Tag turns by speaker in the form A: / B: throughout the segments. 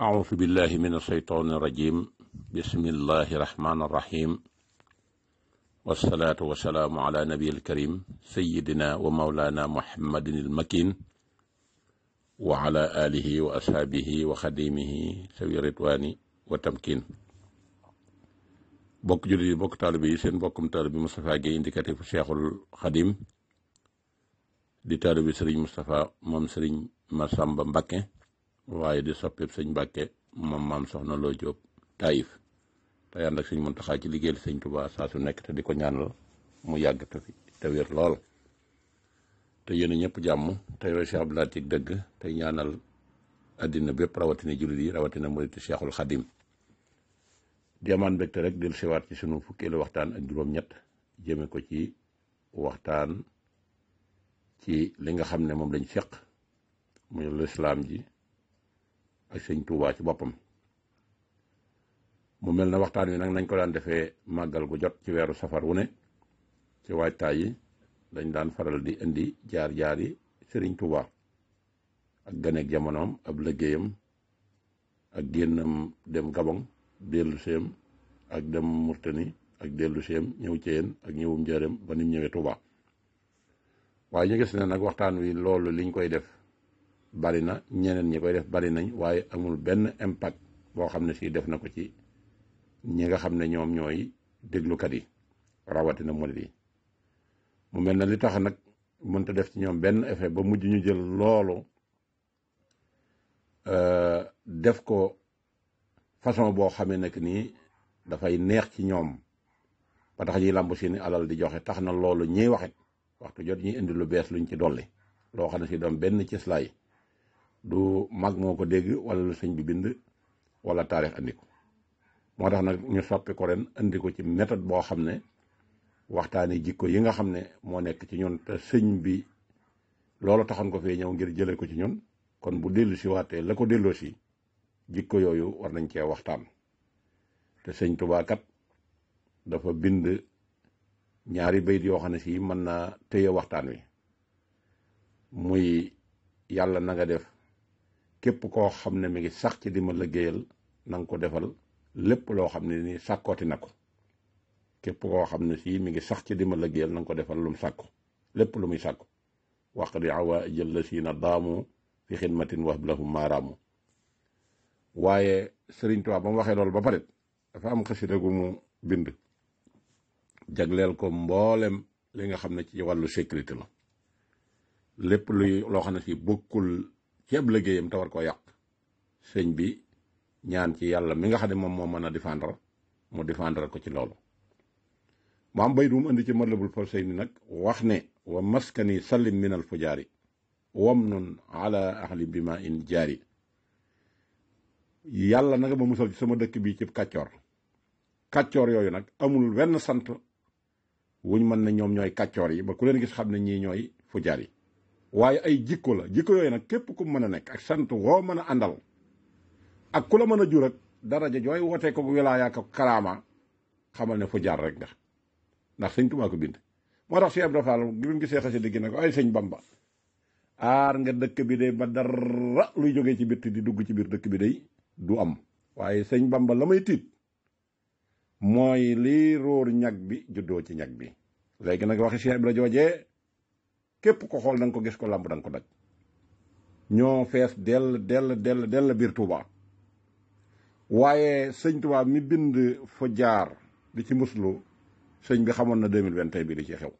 A: أعوذ بالله من الشيطان الرجيم بسم الله الرحمن الرحيم والصلاة والسلام على نبي الكريم سيدنا ومولانا محمد المكين وعلى آله وأصحابه وخديمه سوي الرضوان والتمكين bokk jullit yi bokk taalibe yi seen bokkum taalibe Moustapha Guèye indicatif Cheikhul Khadim di taalibe Serigne Moustapha moom Serigne Massamba Mbacké waaye di soppeeb sëñ Mbàkke moom maam soxna Loo Jóob Taïf te ànd ak sëñ Muntaxaa ci liggéeyal sëñ Tuubaa saa su nekk te di ko ñaanal mu yàgg te fi te wér lool te yéen ñëpp jàmm te yooyu Cheikh Abdoulaye ci dëgg tey ñaanal àddina bépp rawatina jullit yi rawatina muritu Cheikhul Xadim di amaan mbégte rek del siwaat ci sunu fukkeelu waxtaan ak juróom-ñett jëme ko ci waxtaan ci li nga xam ne moom lañ seq muy lislaam ji ak sëñ Tuubaa ci boppam mu mel na waxtaan wi nag nañ ko daan defee màggal gu jot ci weeru safar wu ne ci waajtaay yi dañ daan faral di indi jaar-jaar yi sëriñ Tuubaa ak ganeeg jamonoom ab liggéeyam ak génnam dem Gabon dellu seem ak dem Murtani ak dellu seem ñëw Ceyeen ak ñëwum Njaaréem ba nim ñëwee Tuubaa waaye ñu gis ne nag waxtaan wi loolu liñ koy def bari na ñeneen ñi koy def bari nañ waaye amul benn impact boo xam ne si def na ko ci ñi nga xam ne ñoom ñooy déglukat yi rawatina murid yi mu mel na li tax nag mënta def ci ñoom benn effet ba mujj ñu jël loolu def ko façon boo xamee nag nii dafay neex ci ñoom ba tax ñuy làmb seeni alal di joxe tax na loolu ñiy waxit waxtu jot ñuy indi lu bees luñ ci dolli loo xam ne si doom benn ci slaay du mag moo ko dégg wala lu sëñ bi bind wala taarix andi ko moo tax nag ñu soppi ko ren andi ko ci méthode boo xam ne waxtaani jikko yi nga xam ne moo nekk ci ñun te sëñ bi loolu taxoon ko fee ñëw ngir jëlee ko ci ñun kon bu dellu si waatee la ko delloo si jikko yooyu war nañ cee waxtaan te sëñ Tuubaa kat dafa bind ñaari bayit yoo xam ne si mën naa téye waxtaan wi muy yàlla na nga def képp koo xam ne mi ngi sax ci di ma liggéeyal na nga ko defal lépp loo xam ne ni sàkkooti na ko képp koo xam ne si mi ngi sax ci di ma liggéeyal na nga ko defal lu mu sàkku lépp lu muy sàkku wax di awa jël la si na daamu fi xidmatin wax bi lahum maaraamu waaye Sëriñ Tuubaa ba mu waxee loolu ba pare dafa am xasida gu mu bind jagleel ko mboolem li nga xam ne ci wàllu sécurité la lépp luy loo xam ne si bokkul ci ab liggéeyam te war koo yàq sëñ bi ñaan ci yàlla mi nga xam ne moom moo mën a défendre mu défendre ko ci loolu mu am bay du mu indi ci Matlabul Fawzayni nag wax ne wa maskani sallim min al fujaari wam nun ala ahli bima in jaari yàlla na nga ma musal ci sama dëkk bii ci kàccoor yooyu nag amul wenn sant wuñ mën ne ñoom ñooy kàccoor yi ba ku leen gis xam ne ñii ñooy fujaar yi waaye ay jikko la jikko yooyu nag képp ku mën a nekk ak sant woo mën a àndal ak ku la mën a jur ak daraja jooy wootee ko wilaaya ko karaama xamal ne fujaar rek nga ndax sëñ Tuubaa ko bind moo tax Cheikh Ibra Fall bi mu gisee xasida gi ne ko ay sëñ Bamba aar nga dëkk bi de ba dara luy jógee ci bitti di dugg ci biir dëkk bi day du am waaye sëñ Bamba la may tiit mooy lii róor ñag bi juddoo ci ñag bi léegi nag waxi Cheikh Ibra joojee képp ko xool da nga ko gis ko làmb da nga ko daj ñoo fees dell biir Touba waaye sëñ Touba mi bind fu jaar di ci muslu sëñ bi xamoon na 2021 bi di ci xew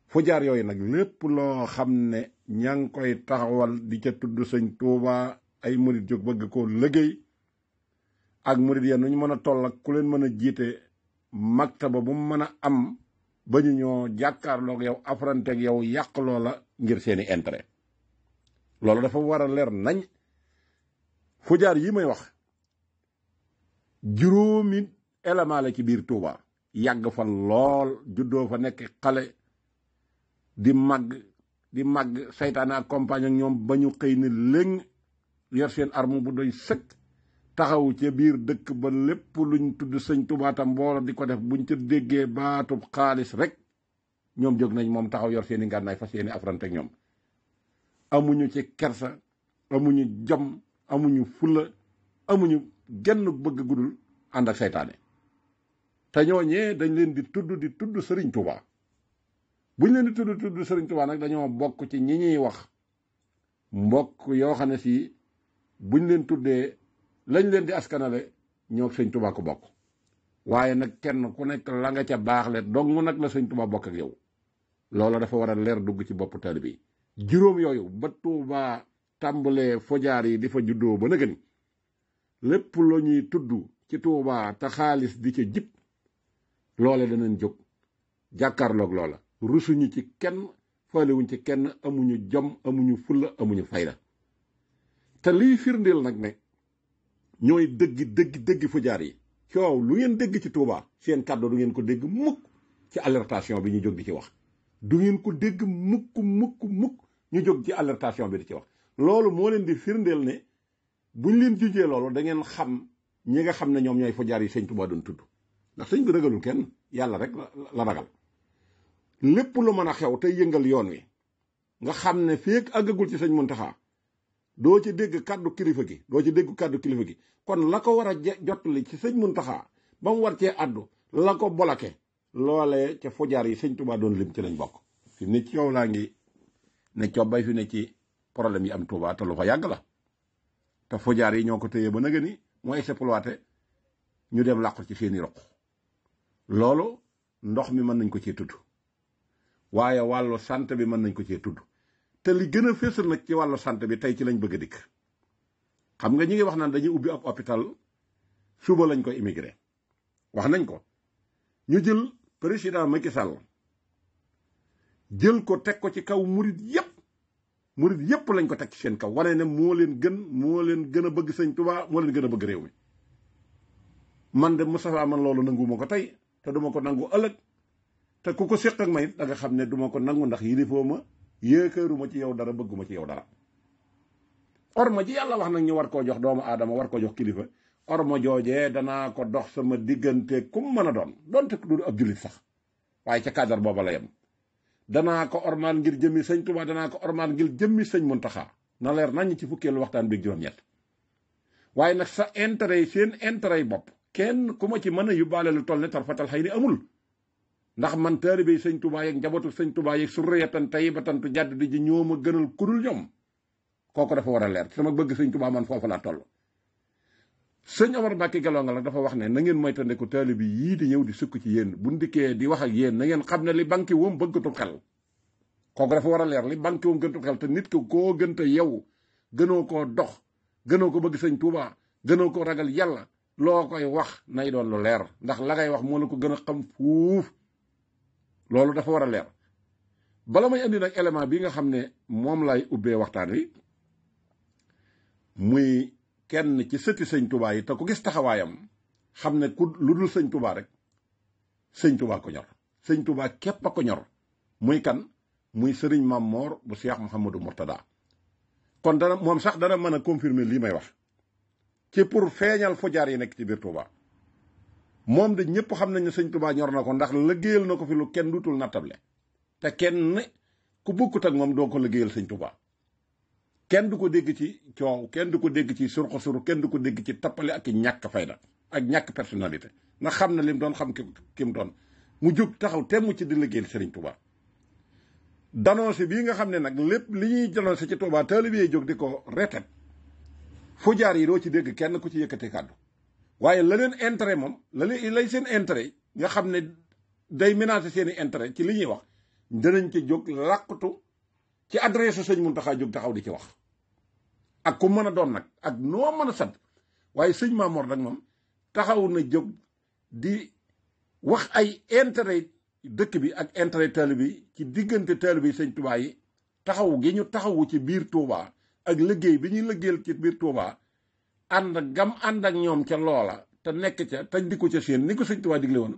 A: fu jaar yooyu nag lépp loo xam ne ña ngi koy taxawal di ca tudd sëñ Touba ay murit jóg bëgg koo liggéey ak murit ya nu ñu mën a toll ak ku leen mën a jiite maktaba bu mu mën a am ba ñu ñoo jàkkaarloog yow affronteeg yow yàq loola ngir seeni intérêt loolu dafa war a leer nañ fu jaar yi may wax juróomi élément la ci biir Touba yàgg fa lool juddoo fa nekk xale di màgg saytaane accompagne ak ñoom ba ñu xëy ne léng yor seen arme bu doy sëkk taxaw ca biir dëkk ba lépp luñ tudd sëñ Touba tam mbooloo di ko def buñ ca déggee baatub xaalis rek ñoom jóg nañ moom taxaw yor seeni ngànnaay fas yéeni affronté ak ñoom amuñu ci kersa amuñu jom amuñu fulla amuñu genn bëgg gudul ànd ak saytaane te ñooñee dañ leen di tudd Sëriñ Tuubaa buñ leen di tudd Sëriñ Tuubaa nag dañoo bokk ci ñi ñuy wax mbokk yoo xam ne si buñ leen tuddee lañ leen di askanale ñoo Sëriñ Tuubaa ko bokk waaye nag kenn ku nekk la nga ca baax le dong nag la Sëriñ Tuubaa bokk ak yow loolu dafa war a leer dugg ci bopp taalibe bi juróom yooyu ba Tuubaa tàmbalee fojaar yi di fa juddoo ba nëgëni lépp lu ñuy tudd ci Tuubaa te xaalis di ca jib loole danañ jóg jàkkaarloog loola rusuñu ci kenn faalewuñ ci kenn amuñu jom amuñu fulla amuñu fayda te liy firndeel nag ne ñooy dëggi fojaar yi coow lu ngeen dégg ci Tuubaa seen kàddu du ngeen ko dégg mukk ci alertation bi ñu jóg di ci wax du ngeen ko dégg mukk ñu jóg ci alertation bi di ci wax loolu moo leen di firndeel ne buñ leen jujee loolu da ngeen xam ñi nga xam ne ñoom ñooy fojaar yi sëñ Tuubaa doon tudd ndax sëñ bi ragalul kenn yàlla rek la ragal lépp lu mën a xew tey yëngal yoon wi nga xam ne feek àggagul ci sëñ Muntaxa doo ci dégg kàddu kilifa gi kon la ko war a jottali ci sëñ Muntaxa ba mu war cee àddu la ko bolake loolee ca fojaar yi sëñ Tuubaa doon lim ci lañ bokk fi mu ne ci yow laa ngi ne cobbay fi ne ci problème yi am Tuubaa te lu fa yàgg la te fojaar yi ñoo ko téye ba naga ni moo exploité ñu dem làqu ci seeni roq loolu ndox mi mën nañ ko cee tudd waaye wàllu santé bi mën nañ ko cee tudd te li gën a fésal nag ci wàllu santé bi tey ci lañ bëgg a dikk xam nga ñi ngi wax naan dañuy ubbi ab hôpital suba lañ ko immigré wax nañ ko ñu jël président Macky Sall jël ko teg ko ci kaw murit yépp lañ ko teg ci seen kaw wane ne moo leen gën a bëgg sëñ Tuubaa moo leen gën a bëgg réew mi man de Moustapha man loolu nanguwuma ko tey te duma ko nangu ëllëg te ku ko séq ak may da nga xam ne duma ko nangu ndax yilifoo ma yéekaruma ci yow dara bëgguma ci yow dara orma ji yàlla wax nag ñu war koo jox doomu aadama war koo jox kilifa orma joojee danaa ko dox sama diggante kum mën a doon donte du ab jullit sax waaye ca cadre booba la yem danaa ko ormaal ngir jëmmi sëñ Tuubaa danaa ko ormaal ngir jëmmi sëñ Muntaxa na leer nañ ci fukkeelu waxtaan bi juróom-ñett waaye nag sa intérêt yi seen intérêt yi bopp kenn ku ma ci mën a yóbbaale lu toll ne tarfatal xëy ni amul ndax man taalibe yi sëñ Tuubaa yeeg njabootu sëñ Tuubaa yeeg surriyatan tayyibatan tu jadd di ji ñoo ma gënal kudul ñoom kooku dafa war a leer sama bëgg sëñ Tuubaa man foofu laa toll sëñ Omar Mbàkke Gelongal la dafa wax ne na ngeen moytandiku taalibe yii di ñëw di sukk ci yéen bu ndikkee di wax ak yéen na ngeen xam ne li banki woom bëggatul xel kooku dafa war a leer li banki woom gëntul xel te nit ko koo gënta yow gënoo koo dox gënoo ko bëgg sëñ Tuubaa gënoo ko ragal yàlla loo koy wax nay doon lu leer ndax la ngay wax moo la ko gën a xam fuuf loolu dafa war a leer bala may indi nag élément bi nga xam ne moom lay ubbee waxtaan wi muy kenn ci sëti sëñ Tuubaa yi te ku gis taxawaayam xam ne ku lu dul sëñ Tuubaa rek sëñ Tuubaa ko ñor sëñ Tuubaa képp a ko ñor muy kan muy sëriñ Mam Moor bu Cheikh Mouhamadou Mourtada kon dana moom sax dana mën a confirmer lii may wax ci pour feeñal fojaar yi nekk ci biir Tuubaa moom de ñëpp xam nañ ne sëñ Tuubaa ñor na ko ndax liggéeyal na ko fi lu kenn dutul nattable te kenn ku bokkut ak moom doo ko liggéeyal sëñ Tuubaa kenn du ko dégg ci coow kenn du ko dégg ci surxu kenn du ko dégg ci tappale ak ñàkk fayda ak ñàkk personnalité ndax xam na lim doon xam ki mu doon mu jóg taxaw temm ci di liggéeyal sëriñ Tuubaa danoncé bii nga xam ne nag lépp li ñuy danoncé ci Tuubaa taalibe yi jóg di ko retet fojaar yi doo ci dégg kenn ku ci yëkkati kàddu waaye la leen intérêt moom lay seen intérêt nga xam ne day menacer seeni intérêt ci li ñuy wax danañ ci jóg làqatu ci adresse sëñ Muntaxa jóg taxaw di ci wax ak ku mën a doon nag ak noo mën a sant waaye sëñ Maamoor nag moom taxaw na jóg di wax ay intérêt dëkk bi ak intérêt taalibe bi ci diggante taalibe bi sëñ Tuubaa yi taxaw gi ñu taxawu ci biir Tuubaa ak liggéey bi ñuy liggéeyal ci biir Tuubaa ànd ak ñoom ca loola te nekk ca tañ di ko ca seen ni ko sëñ Tuubaa digle woon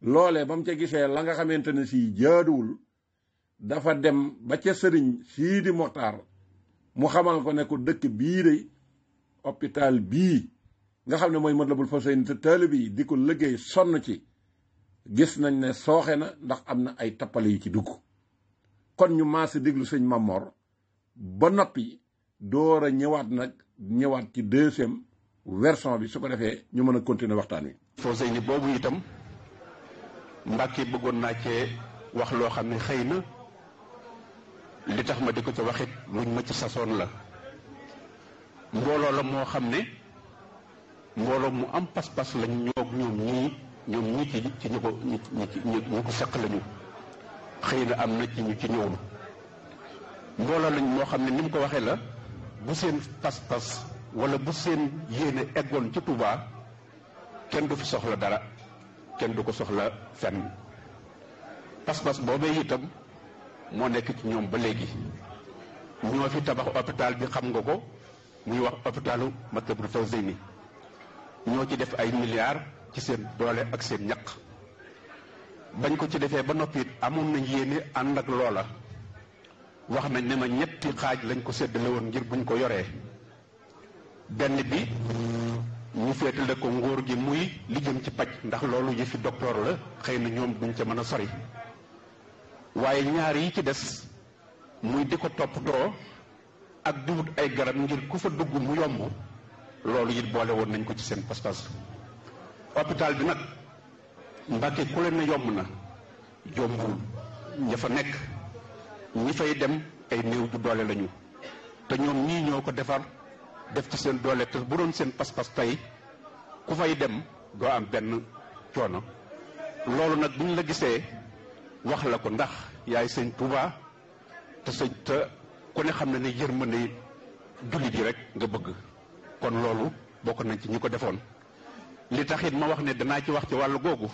A: loolee ba mu ca gisee la nga xamante ne si jaaduwul dafa dem ba ca sëriñ Siidi Moxtaar mu xamal ko ne ko dëkk bii de hôpital bii nga xam ne mooy Matlabul Fawzayni te taalibe yi di ko liggéey sonn ci gis nañ ne sooxe na ndax am na ay tappale yi ci dugg kon ñu maase déglu sëñ Mamor ba noppi door a ñëwaat ci deuxième version bi su ko defee ñu mën a continuer waxtaan wi.
B: Fawzeyni boobu itam Mbàkke bëggoon naa cee wax loo xam ne xëy na li tax ma di ko ca waxit luñ ma ci sasoon la. mbooloo la moo xam ne mbooloo mu am pas-pas lañ ñoom ñii ci ñu ko seq lañu. xëy na am na ci ñu ci ñëwul. mbooloo lañ moo xam ne ni mu ko waxee la bu seen pas-pas wala bu seen yéene eggoon ci Touba kenn du fi soxla dara kenn du ko soxla fenn. pas-pas boobee itam moo nekk ci ñoom ba léegi. ñoo fi tabax hôpital bi xam nga ko muy wax hôpitalu Matlaboul Fawzeyni ñoo ci def ay milliards ci seen doole ak seen ñaq. bañ ko ci defee ba noppi it amoon nañ yéene ànd ak loola. wax nañ ne ma ñetti xaaj lañ ko séddale woon ngir buñ ko yoree. benn bi ñu féetale ko nguur gi muy li jëm ci paj ndax loolu yëfi docteur la xëy na ñoom duñ ca mën a sori. waaye ñaar yi ci des muy di ko toppatoo ak di wut ay garab ngir ku fa dugg mu yomb loolu it boole woon nañ ko ci seen pas-pas. hôpital bi nag Mbàkke ku leen ne yomb na jombul. ña fa nekk ñi fay dem ay néew ju doole lañu te ñoom ñii ñoo ko defar def ci seen doole te bu doon seen pas-pas tey ku fay dem doo am benn coono. loolu nag buñ la gisee wax la ko ndax yaay sëñ Touba te ku ne xam ne ne yërmande jullit yi rek nga bëgg. kon loolu bokk nañ ci ñi ko defoon. li taxit ma wax ne danaa ci wax ci wàllu googu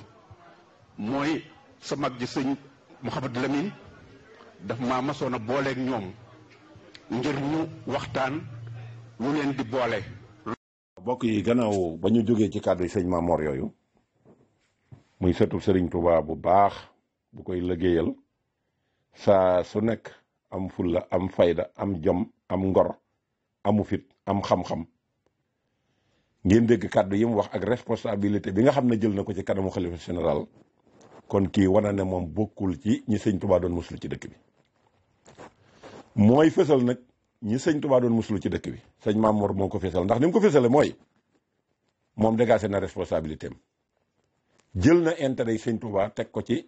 B: mooy sa mag ji sëñ Mouhamadou Lamine daf maa masoon a booleeg ñoom ngir ñu waxtaan lu leen di boole.
A: mbokk yi gannaaw ba ñu jógee ci kàddu yi sëñ Mamor yooyu muy sëtu Sëriñ Touba bu baax bu koy liggéeyal saa su nekk am fulla am fayda am jom am ngor amu fit am xam-xam ngeen dégg kàddu yi mu wax ak responsabilité bi nga xam ne jël na ko ci kanamu xalifa général. kon kii wana ne moom bokkul ci ñi sëñ Touba doon muslu ci dëkk bi mooy fësal nag ñi sëñ Touba doon muslu ci dëkk bi sëñ Mamor moo ko fësal ndax ni mu ko fësale mooy moom dégagé na responsabilité am jël na intérêt yi sëñ Touba teg ko ci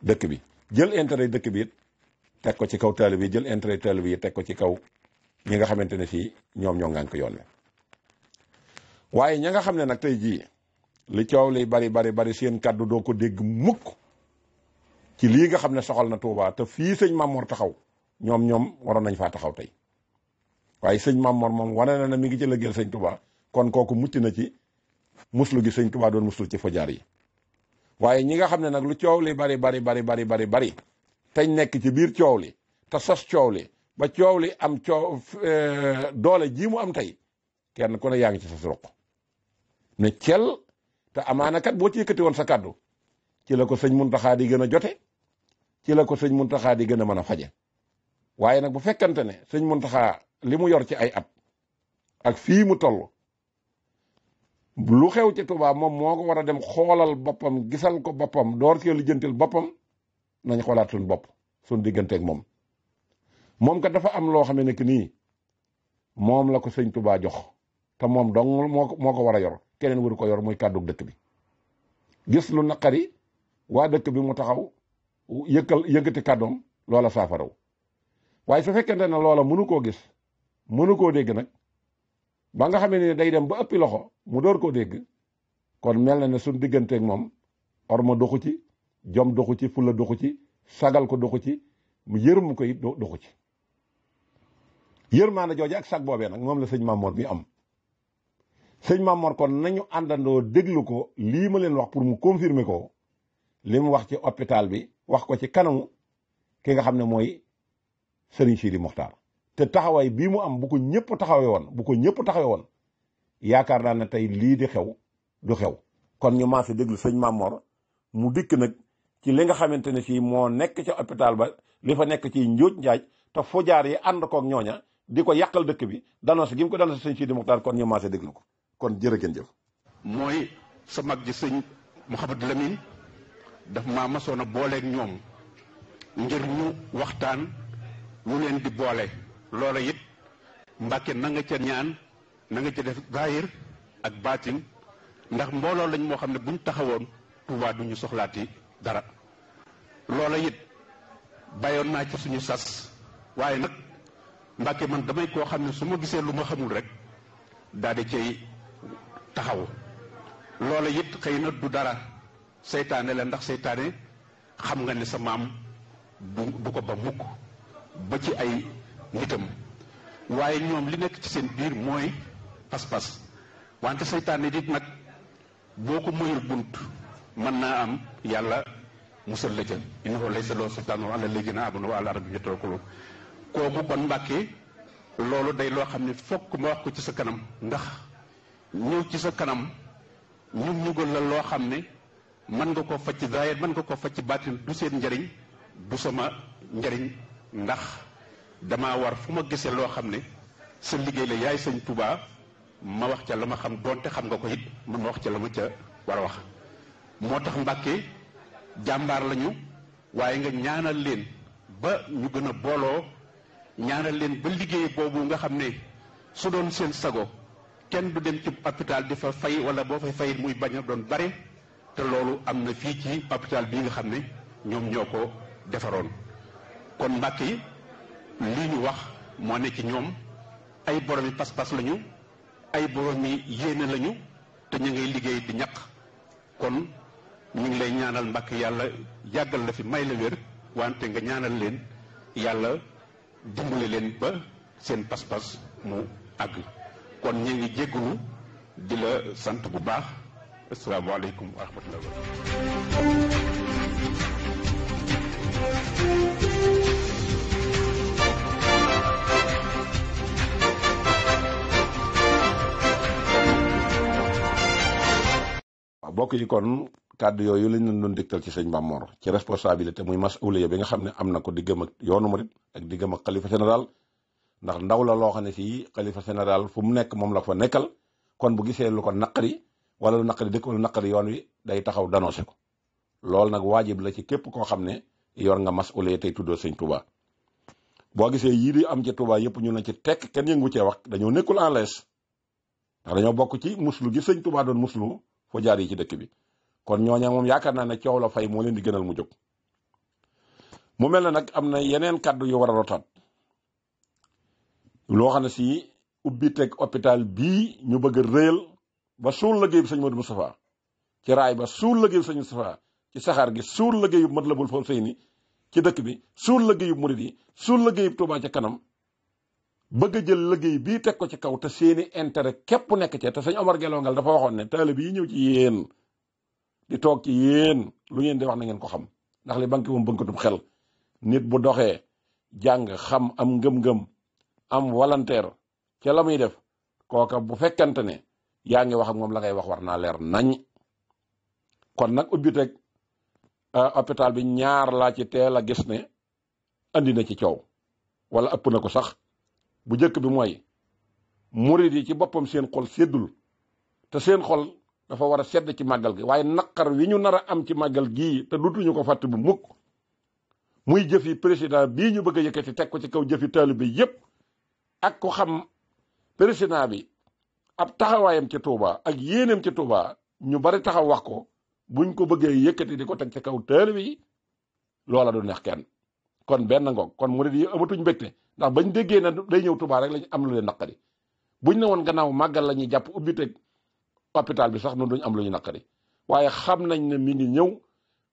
A: dëkk bi jël intérêt dëkk bi it teg ko ci kaw taalibe yi jël intérêt taalibe yi teg ko ci kaw ñi nga xamante ne fii ñoom ñoo ngànk yoon wi waaye ña nga xam ne nag tey jii li coow li bari seen kàddu doo ko dégg mukk ci lii nga xam ne soxal na Touba te fii sëñ Mamor taxaw ñoom waroon nañ faa taxaw tey waaye sëñ Mamor moom wane na ne mi ngi ci liggéeyal sëñ Touba kon kooku mucc na ci muslu gi sëñ Touba doon muslu ci fajaar yi. waaye ñi nga xam ne nag lu coow li bari teñ nekk ci biir coow li te sos coow li ba coow li am coow doole ji mu am tey kenn ku ne yaa ngi ci sa ruq ne cel te amaana kat boo ci yëkkati woon sa kàddu ci la ko sëñ Muntaxa di gën a jote ci la ko sëñ Muntaxa di gën a mën a faje waaye nag bu fekkante ne sëñ Muntaxa li mu yor ci ay at ak fii mu toll lu xew ci Touba moom moo ko war a dem xoolal boppam gisal ko boppam door cee lijjantil boppam nañ xoolaat suñ bopp suñ digganteeg moom kat dafa am loo xam ne que nii moom la ko sëñ Touba jox te moom dong moo ko war a yor keneen waru ko yor muy kàddu dëkk bi gis lu naqari waa dëkk bi mu taxaw yëkkati kàddoom loola saafaraw waaye su fekkente ne loola mënu koo gis mënu koo dégg nag ba nga xamee ne day dem ba ëppi loxo mu door koo dégg kon mel na ne suñ digganteeg moom orma doxu ci jom doxu ci fulla doxu ci sagal ko doxu ci mu yërëm ko it doxu ci yërmaana jooje ak sag boobee nag moom la sëñ Mamor bi am sëñ Mamor kon nañu àndandoo déglu ko lii ma leen wax pour mu confirmer ko li mu wax ci hôpital bi wax ko ci kanamu ki nga xam ne mooy Serigne Sidi Mokhtar te taxawaay bii mu am bu ko ñëpp taxawee woon yaakaar naa ne tey lii di xew du xew kon ñu maase déglu sëñ Mamor mu dikk nag ci li nga xamante ne fii moo nekk ca hôpital ba li fa nekk ci njuuj njaaj te fojaar yi ànd koog ñooña di ko yàqal dëkk bi danos gi mu ko danos sëñ Sidi Mokhtar kon ñu maase déglu ko kon jërë ngeen jëf.
B: mooy sa mag ji sëñ Mouhamadou Lamine daf maa masoon a booleeg ñoom ngir ñu waxtaan lu leen di boole loola it Mbàkke na nga ca ñaan na nga ca def zaahir ak baatin ndax mbooloo lañ moo xam ne buñ taxawoon Touba duñu soxlaati dara. loola it bayoon naa ci suñu sas waaye nag Mbàkke man damay koo xam ne su ma gisee lu ma xamul rek daal di cay taxaw. loola it xëy na du dara seytaane la ndax seytaane xam nga ne sa maam du ko ba mukk ba ci ay nitam waaye ñoom li nekk ci seen biir mooy pas-pas wante seytaane dit nag boo ko moyul bunt mën naa am yàlla musal la ca innahu laysa lahu sultaanun ala llaziina aamanu wa alaa rabbihim yatawakkaluun kooku kon Mbàkke loolu day loo xam ne fokk ma wax ko ci sa kanam ndax ñëw ci sa kanam ñugal la loo xam ne mën nga ko facc zaahir mën nga ko facc baatin du seen njariñ du sama njariñ ndax dama war fu ma gisee loo xam ne sa liggéey la yaay sëñ Touba ma wax ca la ma xam doonte xam nga ko it man ma wax ca la ma ca war a wax moo tax Mbàkke jàmbaar lañu waaye nga ñaanal leen ba ñu gën a booloo ñaanal leen ba liggéey boobu nga xam ne su doon seen sago kenn du dem ci hôpital di fa fay wala boo fay fay muy bañ a doon bare te loolu am na fii ci hôpital bii nga xam ne ñoom ñoo ko defaroon kon Mbàkke yi lii ñu wax moo ne ci ñoom ay boromi pas-pas lañu ay boromi yéene lañu te ñu ngay liggéey di ñaq kon ñu ngi lay ñaanal Mbàkke yàlla yàggal la fi may la wér wante nga ñaanal leen yàlla dimbale leen ba seen pas-pas mu àgg kon ñu ngi jéggulu di la sant bu baax asalaamaaleykum wa rahmatullah.
A: bokk yi kon kàddu yooyu lañ leen doon dégtal ci sëñ Mamor ci responsabilité muy masuliya bi nga xam ne am na ko diggam ak yoonu murit ak diggam ak xalifa général ndax ndaw la loo xam ne fii xalifa général fu mu nekk moom la fa nekkal kon bu gisee lu ko naqari wala lu naqari dëkk wala naqari yoon wi day taxaw danoose ko loolu nag waajib la ci képp koo xam ne yor nga masuliya tey tuddoo sëñ Touba boo gisee yii di am ci Touba yëpp ñu ne ci tekk kenn yëngu cee wax dañoo nekkul en l'aise ndax dañoo bokk ci muslu gi sëñ Touba doon muslu foo jaar yi ci dëkk bi kon ñooña moom yaakaar naa ne coow la fay moo leen di gënal mu jóg mu mel ne nag am na yeneen kàddu yu war a rotaat loo xam ne si ubbi teg hôpital bii ñu bëgg a rëyal ba suul liggéey bi sëñ Modou Moustapha ci raay ba suul liggéey bi sëñ Moustapha ci saxaar gi suul liggéeyu Matlabul Fawzayni ci dëkk bi suul liggéeyu murid yi suul liggéeyu Touba ca kanam bëgg a jël liggéey bii teg ko ci kaw te seeni intérêt képp nekk ci te sëñ Omar Gelongal dafa waxoon ne taalibe yi ñëw ci yéen di toog ci yéen lu ngeen di wax na ngeen ko xam ndax li banque moom bënkatub xel nit bu doxee jàng xam am ngëm-ngëm am volontaire ca la muy def kooka bu fekkante ne yaa ngi wax ak moom la ngay wax war naa leer nañ kon nag ubbi teg hôpital bi ñaar laa ci teel a gis ne andi na ci coow wala ëpp na ko sax bu njëkk bi mooy murid yi ci boppam seen xol seddul te seen xol dafa war a sedd ci màggal gi waaye naqar wi ñu nar a am ci màggal gii te dutuñu ko fàtte bu mukk muy jëfi président bii ñu bëgg a yëkkati teg ko ci kaw jëfi taalibe bi yépp ak ko xam président bi ab taxawaayam ci Touba ak yéeneem ci Touba ñu bari taxaw wax ko buñ ko bëggee yëkkati di ko teg ci kaw taalibe yi loola du neex kenn kon benn ngoog kon murid yi amatuñ mbégte ndax bañ déggee na day ñëw Touba rek lañ am lu leen naqari buñ ne woon gannaaw màggal la ñuy jàpp ubbi teg hôpital bi sax noonu duñ am lu ñu naqari waaye xam nañ ne mi ngi ñëw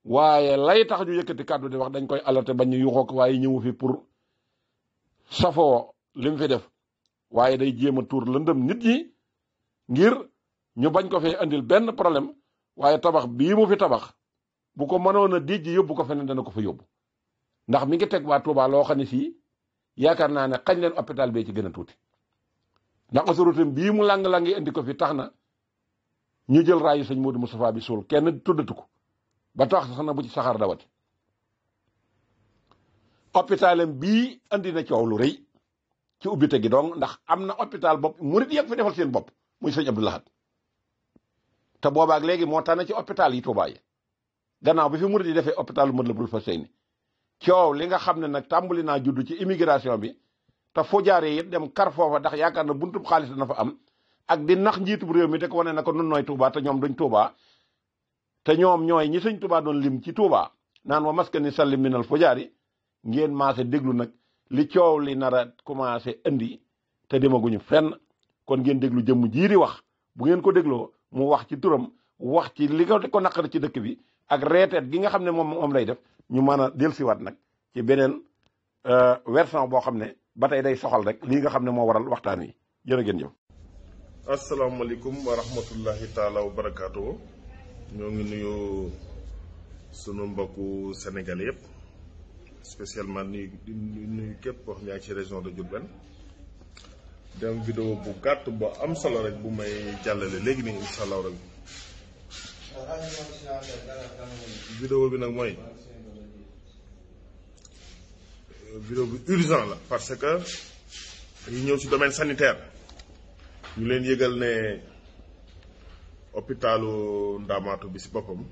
A: waaye lay tax ñu yëkkati kàddu di wax dañ koy alerter bañ ñu yuxoo ko waaye ñëwu fi pour safoo li mu fi def waaye day jéem a tuur lëndëm nit ñi ngir ñu bañ ko fee andil benn problème waaye tabax bii mu fi tabax bu ko mënoon a dijj yóbbu ko feneen dana ko fa yóbbu ndax mi ngi teg waa Touba loo xam ne fii yaakaar naa ne xañ leen hôpital bee ci gën a tuuti ndax autorité bii mu lang-langi indi ko fi tax na ñu jël raayu sëñ Modou Moustapha bi suul kenn tuddatu ko ba tax sax na bu ci saxaar dawati hôpitalam bii andi na coow lu rëy ci ubbite gi dong ndax am na hôpital bopp murit yëpp fi defal seen bopp muy sëñ Abdou Lahad te boobaak léegi moo tànn ci hôpital yi Touba yi gannaaw bi fi murit yi defee hôpitalu Matlabul Fawzayni coow li nga xam ne nag tàmbali naa judd ci immigration bi te fu jaaree it dem kar foofa ndax yaakaar na buntub xaalis dana fa am ak di nax njiitu réew mi te ko wane na ko nun nooy Touba te ñoom duñ Touba te ñoom ñooy ñi sëñ Touba doon lim ci Touba naan wa maskani sallim minal fujaari ngeen maase déglu nag li coow li nar a commencé indi te demaguñu fenn kon ngeen déglu jëmm jiiri wax bu ngeen ko dégloo mu wax ci turam wax ci li ko naqari ci dëkk bi ak reeteet gi nga xam ne moom lay def ñu mën a dellusiwaat nag ci beneen version boo xam ne ba tey day soxal rek lii nga xam ne moo waral waxtaan wi jërë ngeen jëf.
C: asalaamaaleykum wa rahmatullahi taala wa barakaatu. ñoo ngi nuyu sunu mbokku Sénégal yëpp spécialement nuyu képp wax ñaa ci région de Diourbel dem vidéo bu gàtt ba am solo rek bu may jàllale léegi nii incha allah rek vidéo bi nag mooy vidéo bi urgent la parce que dañuy ñëw ci domaine sanitaire ñu leen yëgal ne hôpitalu Ndamatou bi ci boppam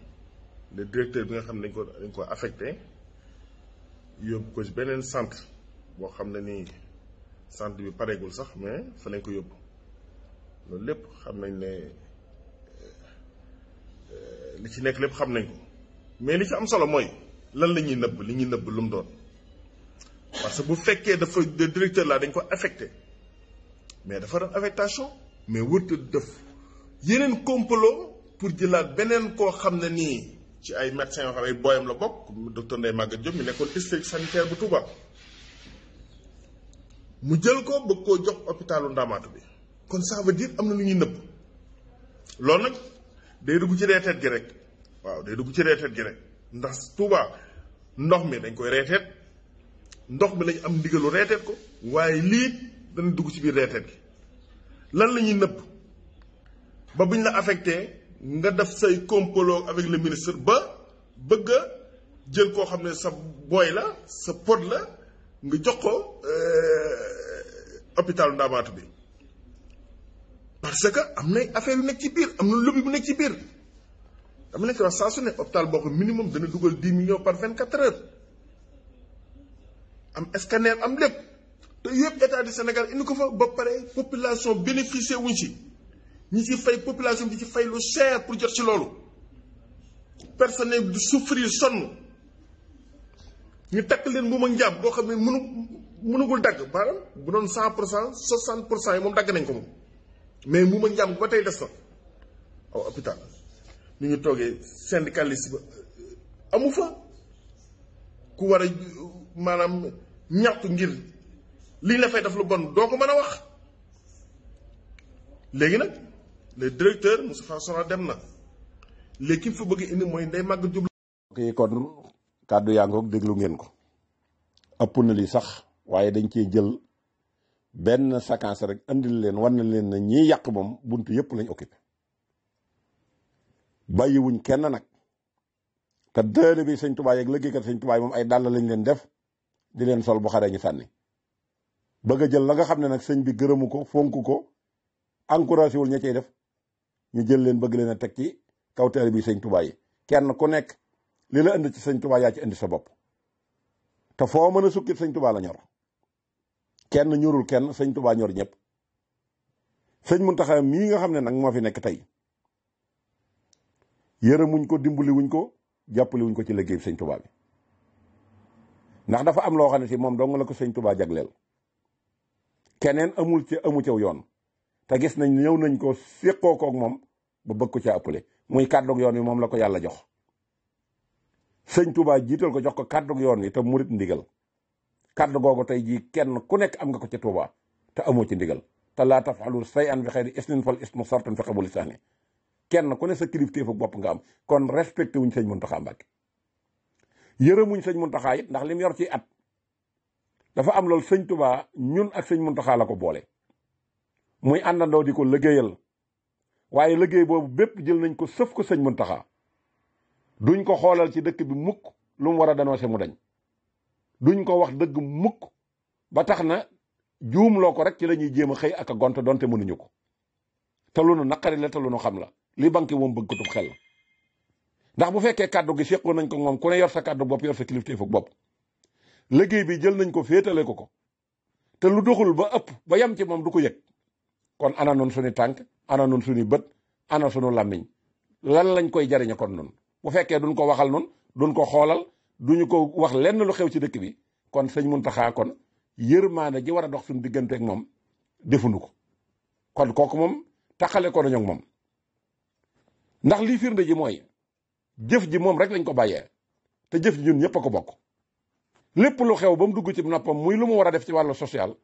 C: le directeur bi nga xam ne dañ ko affecté yóbbu ko ci beneen centre boo xam ne nii centre bi pareegul sax mais fa lañ ko yóbbu loolu lépp xam nañ ne li ci nekk lépp xam nañ ko mais li ci am solo mooy lan la ñuy nëbb li ñuy nëbb lu mu doon parce que bu fekkee dafa le directeur là dañ ko affecté mais dafa def affectation mais wërta def yeneen complot pour jëlaat beneen koo xam ne nii ci ay médecins yoo xam ne ay booyam la bokk docteur Ndeye Maguette Diop mi nekkoon district sanitaire bu Touba mu jël ko bëgg koo jox hôpitalu Ndamatou bi kon ça veut dire am na lu ñuy nëbb loolu nag day dugg ci reeteet gi rek waaw day dugg ci reeteet gi rek ndax Touba ndox mi dañ koy reeteet ndox mi lañ am ndigalu reeteet ko waaye lii dana dugg ci biir reeteet gi lan la ñuy nëbb ba buñ la affecté nga def say complot avec le ministre ba bëgg a jël koo xam ne sa booy la sa pot la nga jox ko hôpitalu Ndamatou bi parce que am na affaire yu nekk ci biir am na lobby bu nekk ci biir dama nekk wax saa su ne hôpital boo xam minimum dana dugal 10 millions par 24 heures am scanner am lépp te yëpp état du Sénégal indi ko fa ba pare population bénéficier wuñ ci ñi ci fay population bi ci fay lu cher pour jot ci loolu personnel du souffrir sonn ñu takk leen bu ma njàpp boo xam ne mënugul dagg maanaam bu doon 100% 60% yi moom dagg nañ ko moom mais mu ma njàpp ba tey des na aw hôpital ñu ngi toogee syndicaliste ba amu fa ku war a maanaam ñaxtu ngir liñ la fay def lu bon doo ko mën a wax léegi nag le directeur Moustapha Sona dem na léegi ki fa bëgg indi mooy Ndeye Maguette Diop.
A: kii kon kàddu yaa ngoog déglu ngeen ko ëpp na li sax waaye dañ cee jël benn séquence rek andil leen wan na leen na ñiy yàq moom buntu yëpp lañ occupé bàyyiwuñ kenn nag te dëre bi sëñ Tuubaa yeeg liggéeykat sëñ Tuubaa moom ay dàll lañ leen def di leen sol bu xaree ñu sànni bëgg a jël la nga xam ne nag sëñ bi gërëmu ko fonk ko encouragé wul ña cay def ñu jël leen bëgg leen a teg ci kaw tëre bi sëñ Tuubaa yi kenn ku nekk li la indi ci sëñ Tuubaa yaa ci indi sa bopp te foo mën a sukkit sëñ Tuubaa la ñor kenn ñorul kenn sëñ Tuubaa ñor ñëpp sëñ Muntaxa mii nga xam ne nag moo fi nekk tey yërëmuñ ko dimbali wuñ ko jàppale wuñ ko ci liggéey sëñ Tuubaa bi ndax dafa am loo xam ne si moom dong la ko sëñ Tuubaa jagleel keneen amu caw yoon te gis nañ ñëw nañ ko séqoo koog moom ba bëgg ko caa ëppale muy kàddug yoon wi moom la ko yàlla jox sëñ Tuubaa jiital ko jox ko kàddug yoon wi te murit ndigal kàddu googu tey jii kenn ku nekk am nga ko ca Tuubaa te amoo ci ndigal te laa tafalu shay'an bi xayri isnin fal ismu sartan fi qabuli sahni kenn ku ne sa kilifteefu bopp nga am kon respecté wuñ sëñ Muntaxa Mbàkke yërëmuñ sëñ Muntaxa it ndax lim yor ci at dafa am loolu sëñ Tuubaa ñun ak sëñ Muntaxa la ko boole muy àndandoo di ko liggéeyal waaye liggéey boobu bépp jël nañ ko sëf ko sëñ Muntaxa duñ ko xoolal ci dëkk bi mukk lu mu war a dénoncé mu dañ duñ ko wax dëgg mukk ba tax na juumloo ko rek ci la ñuy jéem a xëy ak a gont donte mënuñu ko te lu nu naqari la te lu nu xam la li banque moom bëgg kutub xel ndax bu fekkee kàddu gi séqoon nañ ko moom ku ne yor sa kàddu bopp yor sa kilifteefu bopp liggéey bi jël nañ ko féetale ko te lu doxul ba ëpp ba yam ci moom du ko yëg kon ana nun suñu tànk ana nun suñu bët ana suñu làmmiñ lan lañ koy jariñe kon nun bu fekkee duñ ko waxal nun duñ ko xoolal duñu ko wax lenn lu xew ci dëkk bi kon sëñ Muntaxa kon yërmaane ji war a dox suñu diggante ak moom defuñu ko kon kooku moom taxale ko nañu ak moom ndax lii firnde ji mooy jëf ji moom rek lañ ko bàyyee te jëf ji ñun ñëpp a ko bokk lépp lu xew ba mu dugg ci noppam muy lu mu war a def ci wàllu social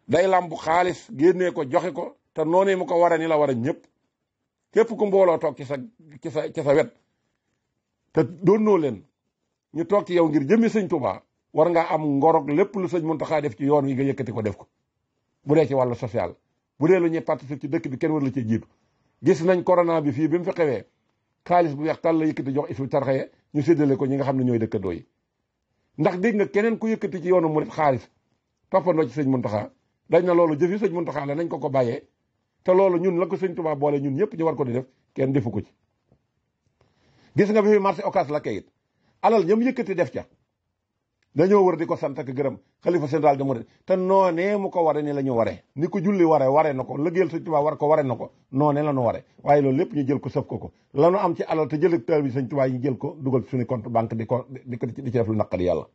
A: day làmbu xaalis génnee ko joxe ko te noonee mu ko war a ni la war a ñëpp képp ku mbooloo toog ci sa wet te doonnoo leen ñu toog ci yow ngir jëmmi sëñ Tuubaa war ngaa am ngorog lépp lu sëñ Muntaxa def ci yoon wi nga yëkkati ko def ko bu dee ci wàllu social bu dee lu ñuy participer ci dëkk bi kenn war la ci jiitu gis nañ corona bi fii bi mu fi xewee xaalis bu weex tàll la yëkkati jox Hizbut Tarqiyyah ñu séddale ko ñi nga xam ne ñooy dëkkandoo yi ndax dégg nga keneen ku yëkkati ci yoonu murit xaalis toppandoo ci sëñ Muntaxa dañ na loolu jëfi sëñ Muntaxa la nañ ko bàyyee te loolu ñun la ko sëñ Tuubaa boole ñun ñëpp ñu war ko di def kenn defu ko ci gis nga bi fi marché Ocass la kayit alal ñoom yëkkati def ca dañoo war di ko sant ak gërëm xalifa général de Mouride te noonee mu ko ware ni la ñu waree ni ko julli ware na ko liggéeyal sëñ Tuubaa war ko ware na ko noonee la ñu ware waaye loolu lépp ñu jël ko sëf ko la ñu am ci alal te jël tër bi sëñ Tuubaa ñu jël ko dugal suñu compte banque di ci def lu naqari yàlla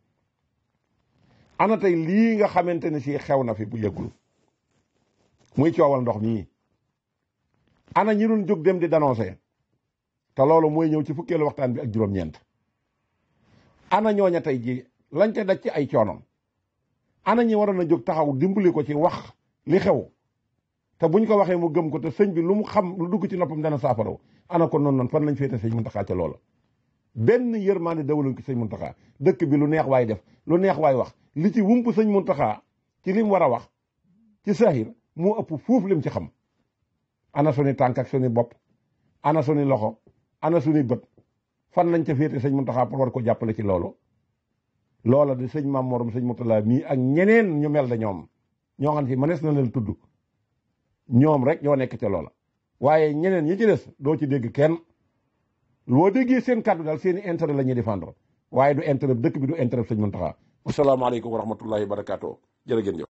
A: ana tey lii nga xamante ne si xew na fi bu yëggul muy coowal ndox mii ana ñi doon jóg dem di dénoncer te loolu mooy ñëw ci fukkeelu waxtaan bi ak juróom-ñeent ana ñooña tey ji lañ ca daj ci ay coonom ana ñi waroon a jóg taxaw dimbali ko ci wax li xew te buñ ko waxee mu gëm ko te sëñ bi lu mu xam lu dugg ci noppam dana saafaraw ana ko noonu fan lañ féete sëñ Muntaxa ca loola benn yërmaande dawluñ ko sëñ Muntaxa dëkk bi lu neex waay def lu neex waay wax li ci wump sëñ Muntaxa ci lim war a wax ci saahir moo ëpp fuuf lim ci xam ana suni tànk ak suni bopp ana suni loxo ana suni bët fan lañ ca féete sëñ Muntaxa pour war ko jàppale ci loolu loola di sëñ Maam Morom sëñ Murtala mii ak ñeneen ñu mel da ñoom ñoo xam si mënees na leen tudd ñoom rek ñoo nekk ca loola waaye ñeneen ñi ci des doo ci dégg kenn loo déggee seen kàddu daal seeni intérêt la ñuy défendre waaye du intérêt dëkk bi du intérêt sëñ Muntaxa asalaamaaleykum wa rahmatullahi wa barakaatu jërë ngeen jëf